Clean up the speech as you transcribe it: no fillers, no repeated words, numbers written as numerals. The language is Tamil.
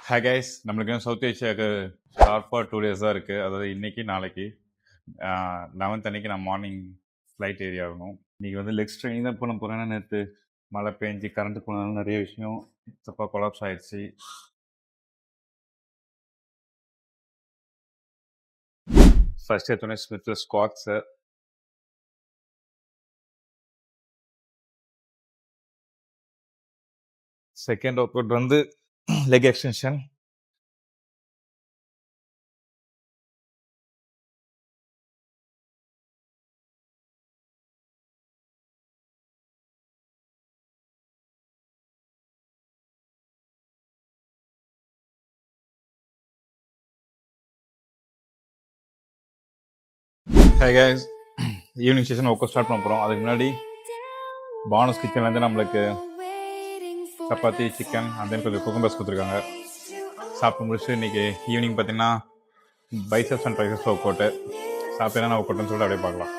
ஹே கைஸ், நம்மளுக்கு சவுத் ஏஷியாவுக்கு ஷார்ப்பாக 2 days தான் இருக்குது. அதாவது இன்னைக்கு நாளைக்கு 11th அன்னைக்கு நான் மார்னிங் ஃப்ளைட் ஏறி ஆகணும். இன்றைக்கி வந்து லெக்ஸ் ட்ரெயினிங் தான் பண்ண போகிறேன். நேற்று மழை பெஞ்சு கரண்ட்டு போனாலும் நிறைய விஷயம் தப்பாக கொலாப்ஸ் ஆகிடுச்சு. ஃபர்ஸ்ட் எடுத்தோடனே ஸ்மித்தில் ஸ்குவாட்ஸு, செகண்ட் ஒர்க் அவுட் வந்து leg extension, hey guys, evening session work start பண்ண போகிறோம். அதுக்கு முன்னாடி பானஸ் கிச்சன்லேருந்து நம்மளுக்கு சப்பாத்தி, சிக்கன் அண்ட் தென் கொஞ்சம் குக்கும்பர்ஸ் கொடுத்துருக்காங்க. சாப்பிட்டு முடிச்சுட்டு இன்றைக்கி ஈவினிங் பார்த்தீங்கன்னா biceps and triceps work out. சாப்பிட்டேன்னா ஒர்க் அவுட்னு சொல்லிட்டு அப்படியே பார்க்கலாம்.